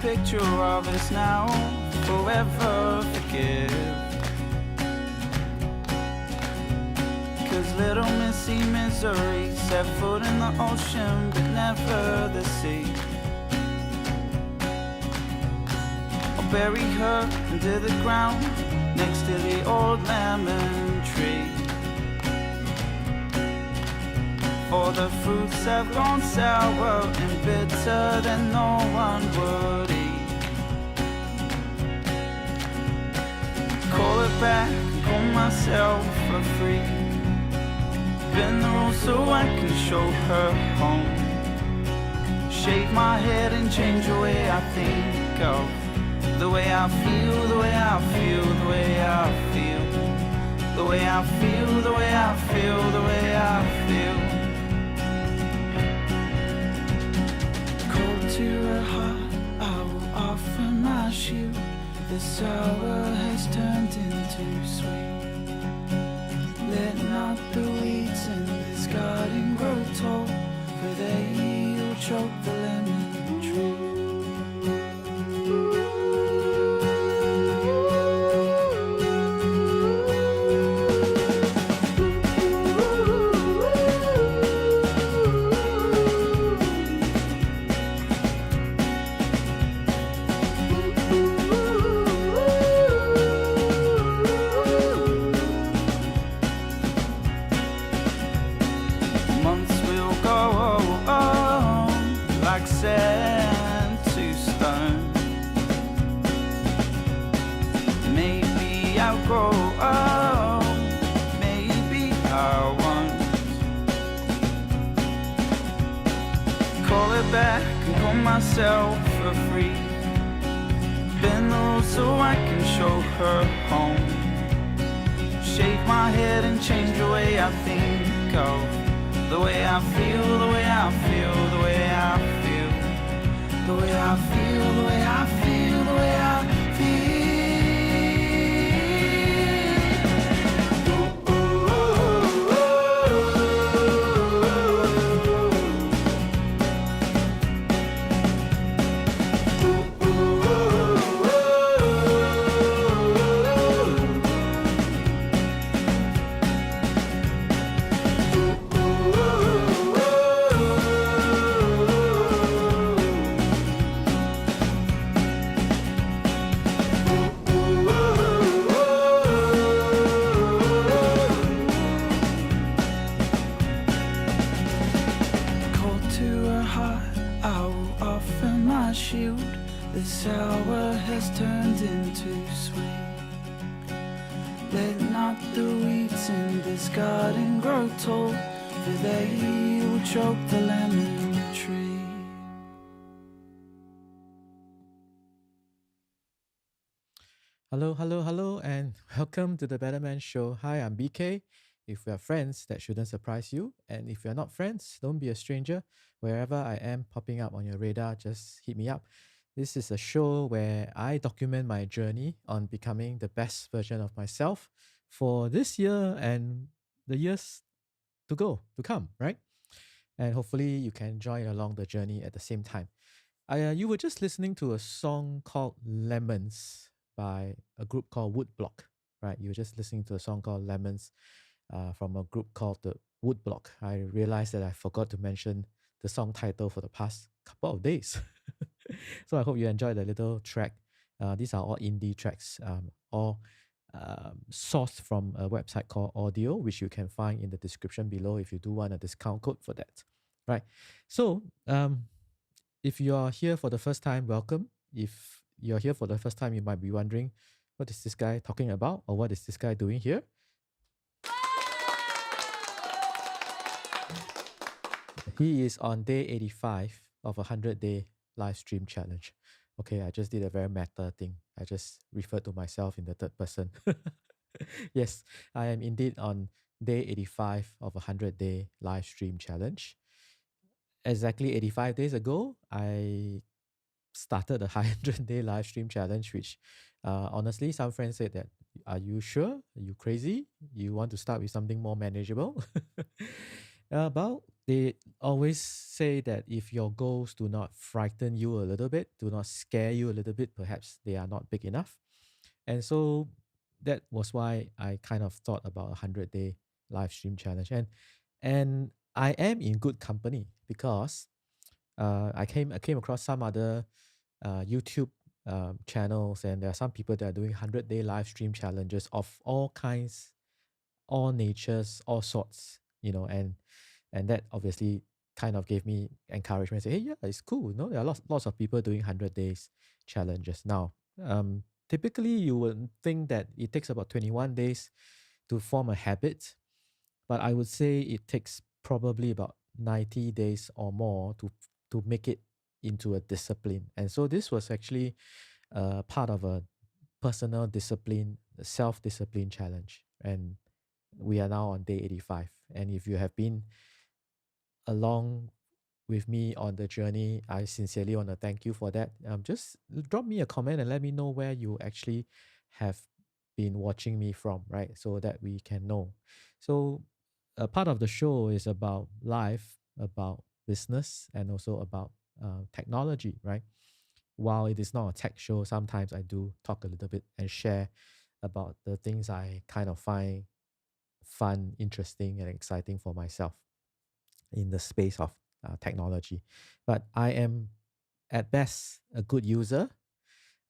picture of us now, forever forgive. Cause little Missy Missouri set foot in the ocean but never the sea. I'll bury her into the ground next to the old lemon tree. For the fruits have gone sour and bitter that no one would eat. Call it back and call myself for free. Bend the rules so I can show her home. Shave my head and change the way I think of the way I feel, the way I feel, the way I feel, the way I feel, the way I feel, the way I feel. Cold to her heart, I will offer my shield. The sour has turned into sweet. Let not the weeds in this garden grow tall, for they will choke the lemon tree. Myself for free. Bend the rules so I can show her home. Shave my head and change the way I think of the way I feel, the way I feel, the way I feel, the way I feel, the way I feel, the way I feel. Hello, and welcome to the Better Man Show. Hi, I'm BK. If we are friends, that shouldn't surprise you. And if we are not friends, don't be a stranger. Wherever I am popping up on your radar, just hit me up. This is a show where I document my journey on becoming the best version of myself for this year and the years to come, right? And hopefully you can join along the journey at the same time. You were just listening to a song called Lemons by a group called Woodblock, right? You were just listening to a song called Lemons from a group called the Woodblock. I realized that I forgot to mention the song title for the past couple of days. So I hope you enjoyed the little track. These are all indie tracks, all sourced from a website called Audio, which you can find in the description below if you do want a discount code for that, right? So if you are here for the first time, welcome. If you're here for the first time, you might be wondering, what is this guy talking about? Or what is this guy doing here? He is on day 85 of a 100-day live stream challenge. Okay, I just did a very meta thing. I just referred to myself in the third person. Yes, I am indeed on day 85 of a 100-day live stream challenge. Exactly 85 days ago, I started a 100-day live stream challenge, which honestly, some friends said that, are you sure? Are you crazy? You want to start with something more manageable? About they always say that if your goals do not frighten you a little bit, do not scare you a little bit, perhaps they are not big enough. And so that was why I kind of thought about 100-day live stream challenge. And I am in good company because I came across some other YouTube channels, and there are some people that are doing 100-day live stream challenges of all kinds, all natures, all sorts, and that obviously kind of gave me encouragement. Say, hey, yeah, it's cool. There are lots of people doing 100 days challenges now. Typically, you would think that it takes about 21 days to form a habit, but I would say it takes probably about 90 days or more to make it into a discipline. And so this was actually part of a personal discipline, self-discipline challenge. And we are now on day 85. And if you have been along with me on the journey, I sincerely want to thank you for that. Just drop me a comment and let me know where you actually have been watching me from, right? So that we can know. So, a part of the show is about life, about business, and also about technology, right? While it is not a tech show, sometimes I do talk a little bit and share about the things I kind of find fun, interesting, and exciting for myself in the space of technology. But I am at best a good user.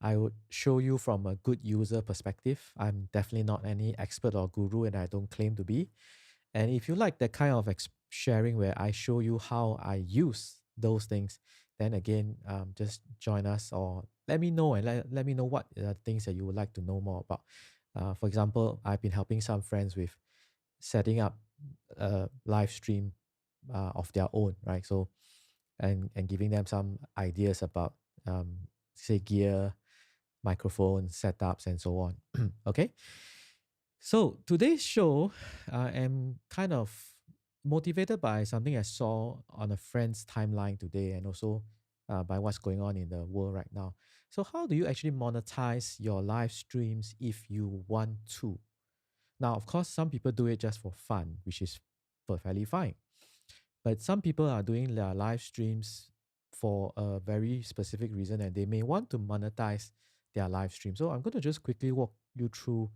I would show you from a good user perspective. I'm definitely not any expert or guru, and I don't claim to be. And if you like that kind of sharing where I show you how I use those things, then again, just join us or let me know and let me know what things that you would like to know more about. For example, I've been helping some friends with setting up a live stream of their own, right? So, and giving them some ideas about, say, gear, microphone setups, and so on. Okay. So today's show, I am kind of motivated by something I saw on a friend's timeline today, and also by what's going on in the world right now. So, how do you actually monetize your live streams if you want to? Now, of course, some people do it just for fun, which is perfectly fine. But some people are doing their live streams for a very specific reason, and they may want to monetize their live stream. So I'm going to just quickly walk you through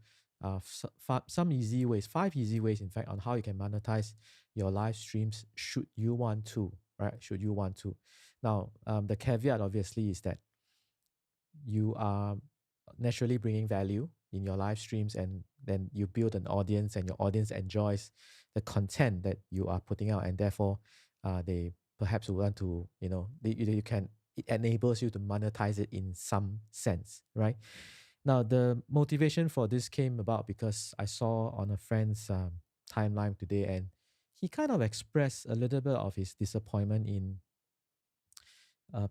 some easy ways, 5 easy ways, in fact, on how you can monetize your live streams should you want to, right? Should you want to. Now, the caveat obviously is that you are naturally bringing value in your live streams, and then you build an audience and your audience enjoys the content that you are putting out, and therefore they perhaps will want to, you can, it enables you to monetize it in some sense, right? Now, the motivation for this came about because I saw on a friend's timeline today, and he kind of expressed a little bit of his disappointment in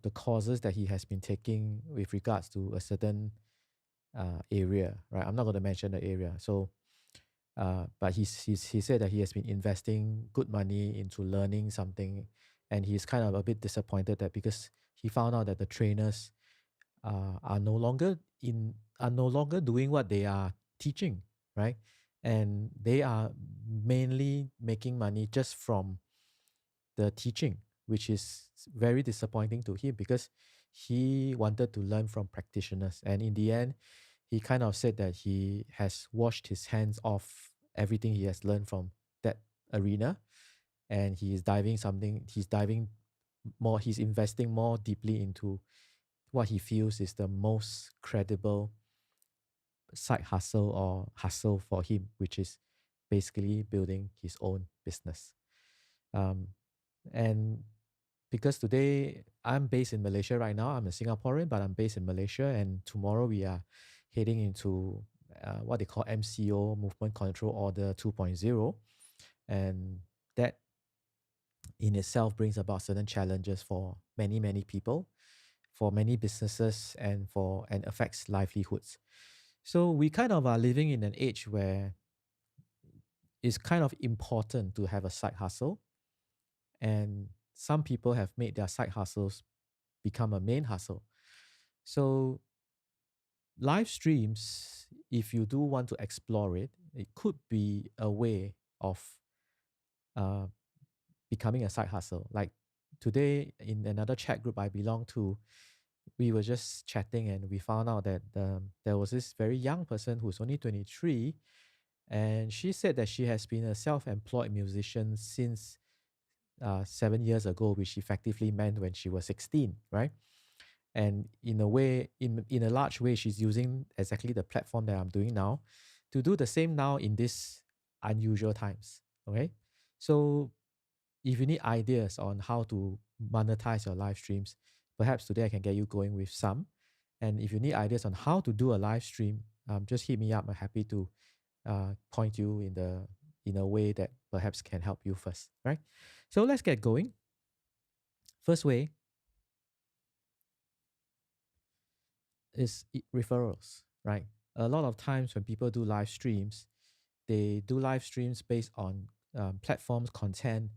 the courses that he has been taking with regards to a certain area, right? I'm not going to mention the area. So, but he said that he has been investing good money into learning something, and he's kind of a bit disappointed that because he found out that the trainers are no longer doing what they are teaching, right? And they are mainly making money just from the teaching, which is very disappointing to him because he wanted to learn from practitioners. And in the end, he kind of said that he has washed his hands off everything he has learned from that arena, and he's investing more deeply into what he feels is the most credible side hustle or hustle for him, which is basically building his own business. Um, and because today I'm based in Malaysia right now, I'm a Singaporean, but I'm based in Malaysia, and tomorrow we are heading into what they call MCO, Movement Control Order 2.0, and that in itself brings about certain challenges for many people, for many businesses, and affects livelihoods. So we kind of are living in an age where it's kind of important to have a side hustle, and some people have made their side hustles become a main hustle. So live streams, if you do want to explore it, it could be a way of uh, becoming a side hustle. Like today in another chat group I belong to, we were just chatting and we found out that there was this very young person who's only 23, and she said that she has been a self-employed musician since 7 years ago, which effectively meant when she was 16, right? And in a way, in a large way, she's using exactly the platform that I'm doing now to do the same now in these unusual times. Okay. So if you need ideas on how to monetize your live streams, perhaps today I can get you going with some. And if you need ideas on how to do a live stream, just hit me up. I'm happy to point you in a way that perhaps can help you first, right? So let's get going. First way is referrals, right? A lot of times when people do live streams, they do live streams based on platforms, content,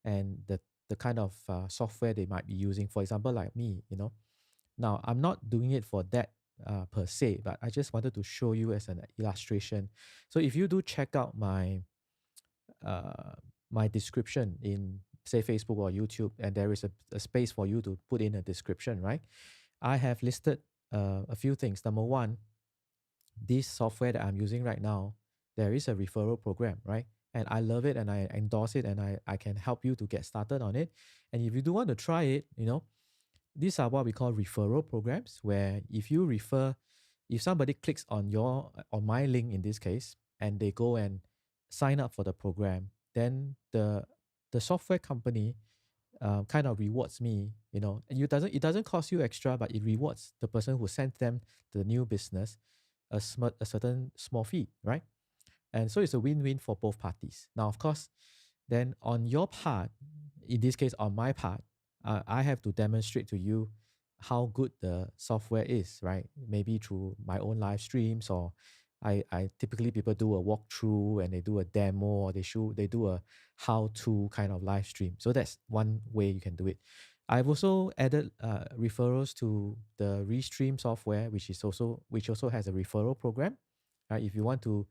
and the kind of software they might be using. For example, like me, Now I'm not doing it for that per se, but I just wanted to show you as an illustration. So if you do check out uh, my description in say Facebook or YouTube, and there is a space for you to put in a description, right? I have listed a few things. Number one, this software that I'm using right now, there is a referral program, right? And I love it and I endorse it and I can help you to get started on it. And if you do want to try it, these are what we call referral programs, where if somebody clicks on my link in this case, and they go and sign up for the program, then the software company kind of rewards me, and it doesn't cost you extra, but it rewards the person who sent them the new business a certain small fee, right? And so it's a win-win for both parties. Now, of course, then on your part, in this case, on my part, I have to demonstrate to you how good the software is, right? Maybe through my own live streams, or I typically people do a walkthrough and they do a demo, or they do a how-to kind of live stream. So that's one way you can do it. I've also added referrals to the Restream software, which also has a referral program. Right? If you want to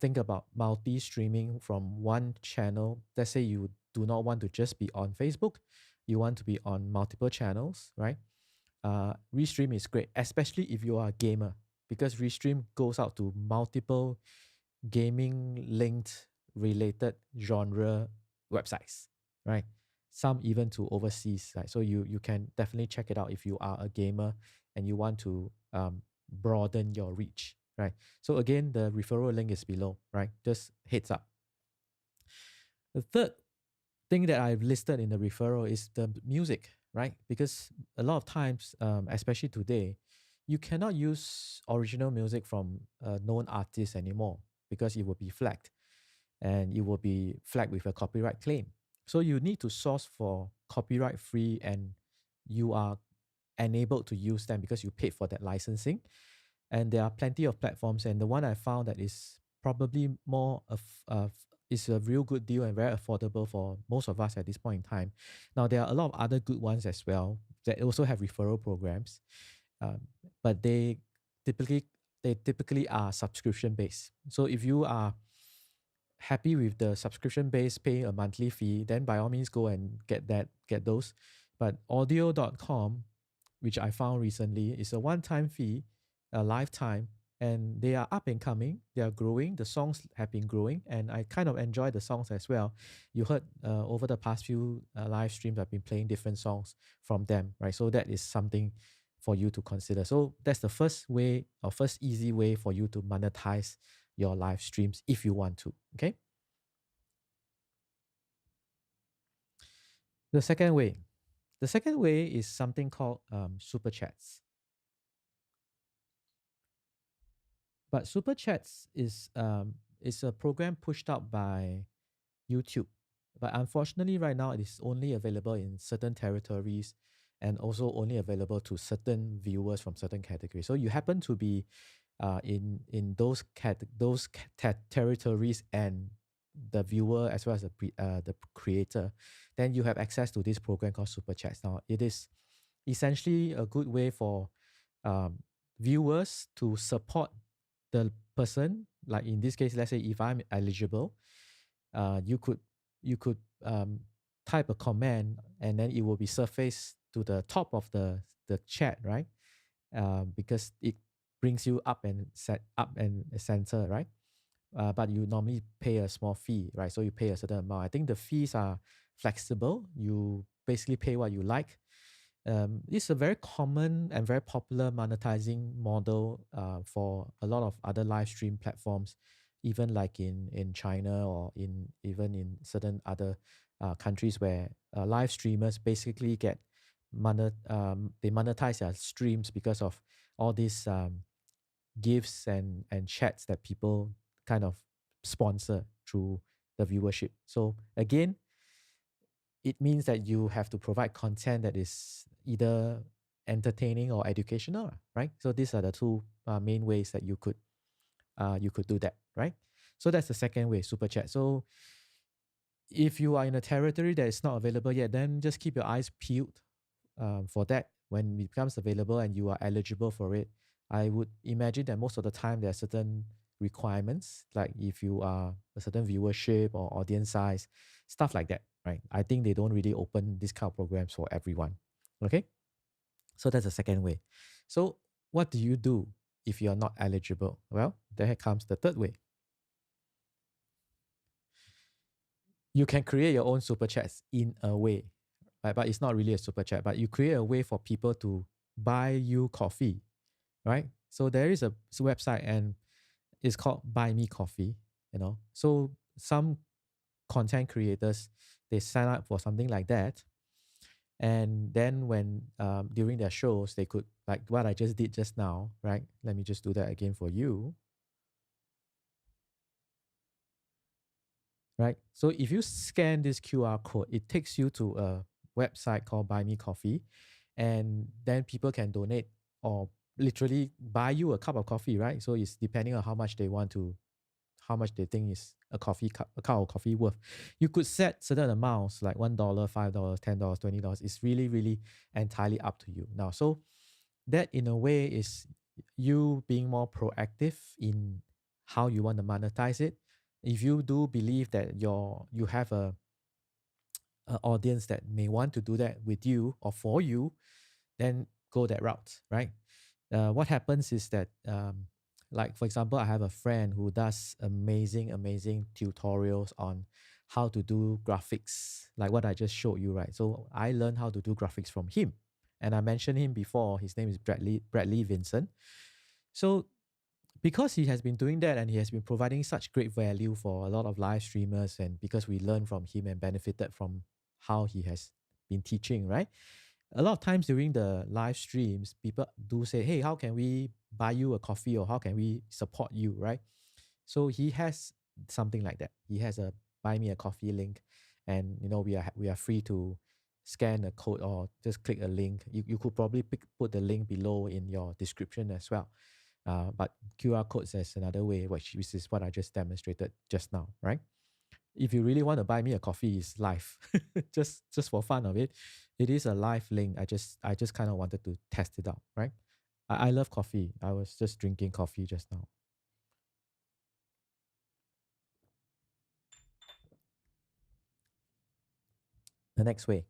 think about multi-streaming from one channel, let's say you do not want to just be on Facebook, you want to be on multiple channels, right? Restream is great, especially if you are a gamer, because Restream goes out to multiple gaming linked related genre websites, right? Some even to overseas, right? So you can definitely check it out if you are a gamer and you want to broaden your reach, right? So again, the referral link is below, right? Just heads up. The third thing that I've listed in the referral is the music, right? Because a lot of times, especially today, you cannot use original music from a known artist anymore because it will be flagged, and it will be flagged with a copyright claim. So you need to source for copyright free, and you are enabled to use them because you paid for that licensing. And there are plenty of platforms, and the one I found that is probably more of is a real good deal and very affordable for most of us at this point in time. Now there are a lot of other good ones as well that also have referral programs, um, but they typically are subscription based. So if you are happy with the subscription base, paying a monthly fee, then by all means go and get those. But audio.com, which I found recently, is a one-time fee, a lifetime, and they are up and coming. They are growing. The songs have been growing, and I kind of enjoy the songs as well. You heard over the past few live streams, I've been playing different songs from them, right? So that is something for you to consider. So that's the first way, or first easy way for you to monetize your live streams if you want to. Okay. The second way, is something called super chats. But super chats is a program pushed out by YouTube. But unfortunately, right now it is only available in certain territories, and also only available to certain viewers from certain categories. So you happen to be in those territories, and the viewer as well as the creator, then you have access to this program called Super Chats. Now it is essentially a good way for um, viewers to support the person. Like in this case, let's say if I'm eligible, you could type a command, and then it will be surfaced to the top of the chat, right? Because it brings you up and set up and center, right? But you normally pay a small fee, right? So you pay a certain amount. I think the fees are flexible. You basically pay what you like. It's a very common and very popular monetizing model for a lot of other live stream platforms, even like in China or even in certain other countries where live streamers basically get they monetize their streams because of all these gifts and chats that people kind of sponsor through the viewership. So again, it means that you have to provide content that is either entertaining or educational, right? So these are the two main ways that you could do that, right? So that's the second way, super chat. So if you are in a territory that is not available yet, then just keep your eyes peeled for that when it becomes available and you are eligible for it. I would imagine that most of the time there are certain requirements, like if you are a certain viewership or audience size, stuff like that, right? I think they don't really open this kind of programs for everyone. Okay, so that's the second way. So what do you do if you are not eligible? Well, there comes the third way. You can create your own super chats in a way, right? But it's not really a super chat, but you create a way for people to buy you coffee, right? So there is a website and it's called Buy Me Coffee, you know. So some content creators, they sign up for something like that. And then when during their shows, they could, like what I just did just now, right? Let me just do that again for you. Right? So if you scan this QR code, it takes you to a website called Buy Me Coffee, and then people can donate or literally buy you a cup of coffee, right? So it's depending on how much they want to, how much they think is a coffee cup, a cup of coffee worth. You could set certain amounts like $1, $5, $10, $20. It's really, really entirely up to you now. So that in a way is you being more proactive in how you want to monetize it. If you do believe that you have a audience that may want to do that with you or for you, then go that route, right? What happens is that like for example, I have a friend who does amazing tutorials on how to do graphics, like what I just showed you, right? So I learned how to do graphics from him, and I mentioned him before. His name is Bradley Vincent. So because he has been doing that and he has been providing such great value for a lot of live streamers, and because we learned from him and benefited from how he has been teaching, right? A lot of times during the live streams, people do say, hey, how can we buy you a coffee or how can we support you, right? So he has something like that. He has a buy me a coffee link, and you know we are free to scan a code or just click a link. You could probably put the link below in your description as well. But QR codes is another way, which is what I just demonstrated just now, right? If you really want to buy me a coffee, it's live, just for fun of it. It is a live link. I just kind of wanted to test it out, right? I love coffee. I was just drinking coffee just now. The next way.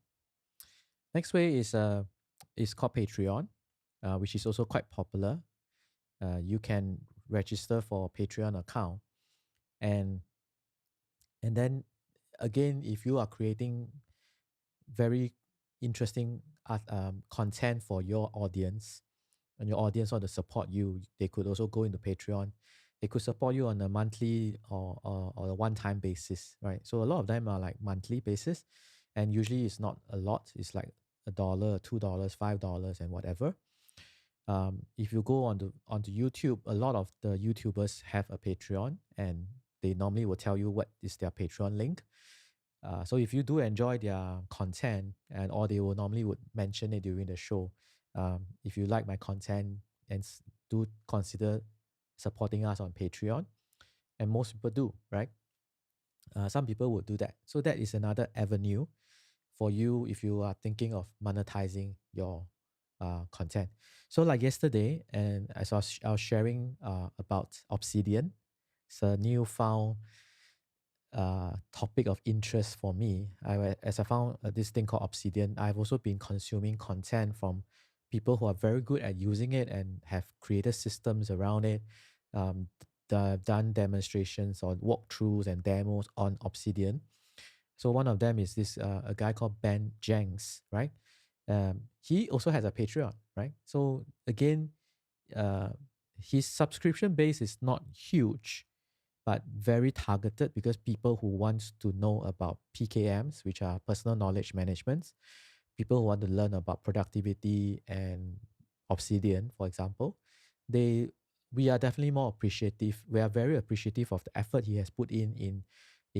Next way is called Patreon, which is also quite popular. You can register for a Patreon account, and then again, if you are creating very interesting art, content for your audience, and your audience want to support you, they could also go into Patreon. They could support you on a monthly or a one-time basis, right? So a lot of them are like monthly basis, and usually it's not a lot. It's like $1, $2, $5, and whatever. If you go onto YouTube, a lot of the YouTubers have a Patreon, and they normally will tell you what is their Patreon link. So if you do enjoy their content, and or they will normally would mention it during the show. If you like my content, and do consider supporting us on Patreon, and most people do, right? Some people would do that. So that is another avenue for you if you are thinking of monetizing your content. So like yesterday, and as I was sharing about Obsidian, it's a newfound topic of interest for me. As I found this thing called Obsidian, I've also been consuming content from people who are very good at using it and have created systems around it, done demonstrations or walkthroughs and demos on Obsidian. So one of them is this a guy called Ben Jenks, right? He also has a Patreon, right? So again, uh, his subscription base is not huge, but very targeted because people who want to know about PKMs, which are personal knowledge management, people who want to learn about productivity and Obsidian, for example, they we are definitely more appreciative. We are very appreciative of the effort he has put in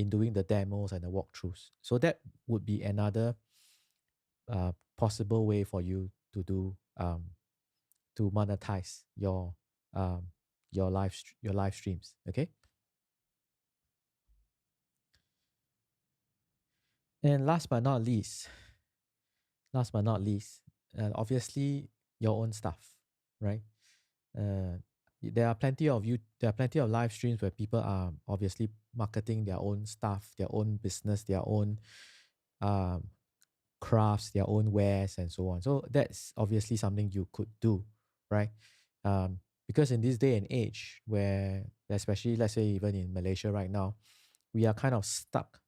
doing the demos and the walkthroughs. So that would be another possible way for you to do to monetize um, your live streams. Okay. And last but not least, obviously your own stuff, right? Uh, there are plenty of there are plenty of live streams where people are obviously marketing their own stuff, their own business, their own um, crafts, their own wares, and so on. So that's obviously something you could do, right? Because in this day and age, where especially let's say even in Malaysia right now, we are kind of stuck.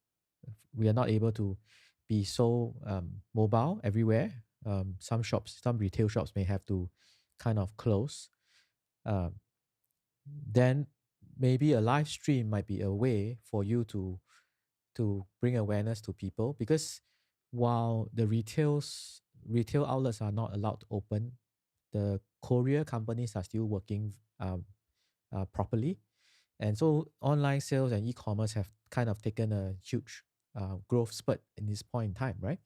We are not able to be so mobile everywhere. Some shops, some retail shops may have to kind of close. Um, then maybe a live stream might be a way for you to bring awareness to people, because while the retail outlets are not allowed to open, the courier companies are still working properly, and so online sales and e-commerce have kind of taken a huge growth spurt in this point in time, right?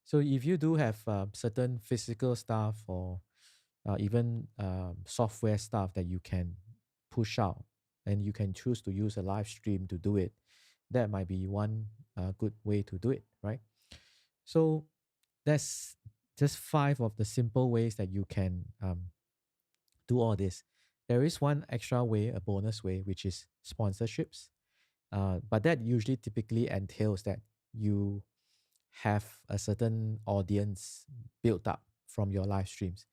So if you do have certain physical stuff or even software stuff that you can push out, and you can choose to use a live stream to do it, that might be one good way to do it, right? So that's just 5 of the simple ways that you can do all this. There is one extra way, a bonus way, which is sponsorships. But that usually typically entails that you have a certain audience built up from your live streams.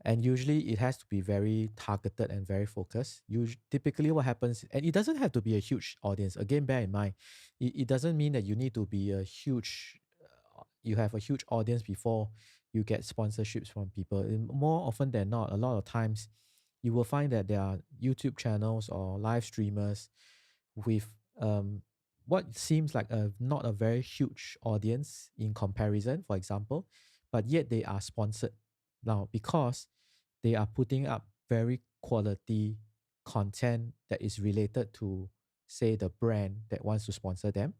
And usually it has to be very targeted and very focused. Typically what happens, and it doesn't have to be a huge audience. Again, bear in mind, it doesn't mean that you need to be you have a huge audience before you get sponsorships from people. More often than not, a lot of times you will find that there are YouTube channels or live streamers with what seems like not a very huge audience in comparison, for example, but yet they are sponsored now because they are putting up very quality content that is related to, say, the brand that wants to sponsor them,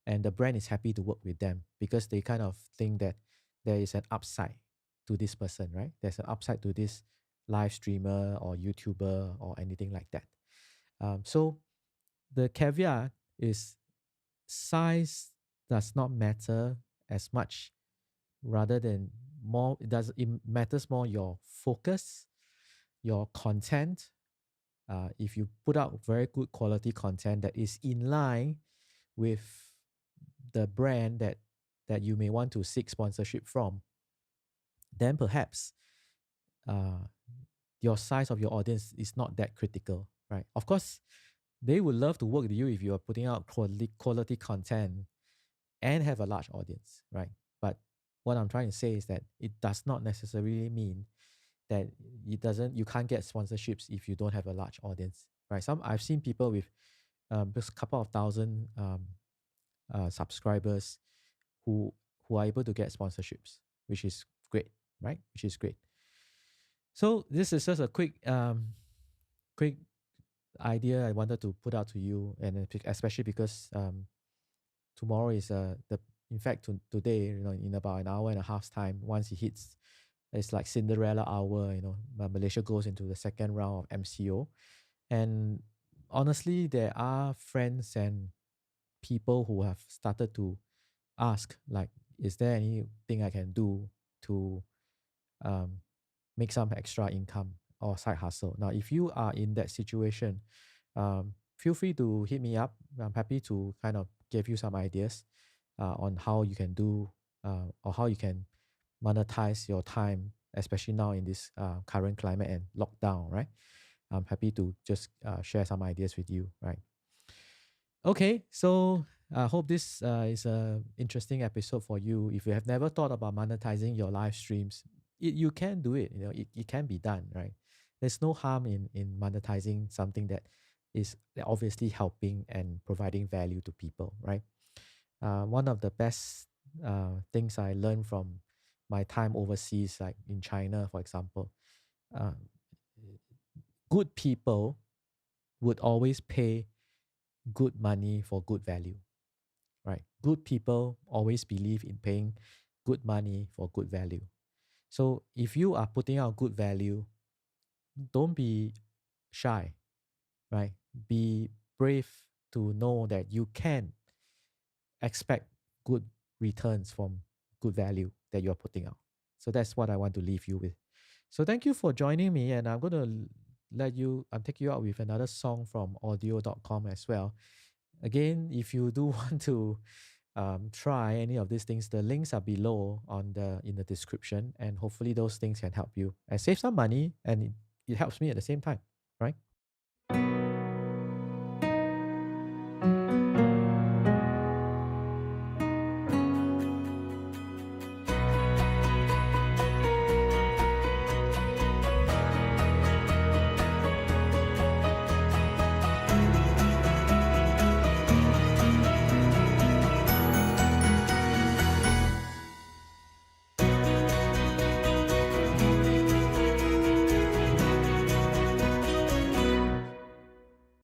and the brand is happy to work with them because they kind of think that there is an upside to this person, right? There's an upside to this live streamer or YouTuber or anything like that. So the caveat is size does not matter as much, rather than more it matters more your focus, your content. If you put out very good quality content that is in line with the brand that you may want to seek sponsorship from, then perhaps uh, your size of your audience is not that critical, right? Of course, they would love to work with you if you are putting out quality content and have a large audience, right? But what I'm trying to say is that it does not necessarily mean that you can't get sponsorships if you don't have a large audience, right? I've seen people with just a couple of thousand subscribers who are able to get sponsorships, which is great, right? Which is great. So this is just a quick idea I wanted to put out to you, and especially because tomorrow is the in fact today, in about an hour and a half's time, once it hits, it's like Cinderella hour. Malaysia goes into the second round of MCO, and honestly, there are friends and people who have started to ask, like, is there anything I can do to um, make some extra income or side hustle? Now, if you are in that situation, feel free to hit me up. I'm happy to kind of give you some ideas on how you can do or how you can monetize your time, especially now in this current climate and lockdown, right? I'm happy to just share some ideas with you, right? Okay, so I hope this is an interesting episode for you. If you have never thought about monetizing your live streams, you can do it. It can be done, right? There's no harm in monetizing something that is obviously helping and providing value to people, right? One of the best things I learned from my time overseas, like in China, for example, uh, good people would always pay good money for good value, right? Good people always believe in paying good money for good value. So if you are putting out good value, don't be shy, right? Be brave to know that you can expect good returns from good value that you're putting out. So that's what I want to leave you with. So thank you for joining me, and I'm going to take you out with another song from audio.com as well. Again, if you do want to try any of these things, the links are below in the description, and hopefully those things can help you and save some money, and it helps me at the same time.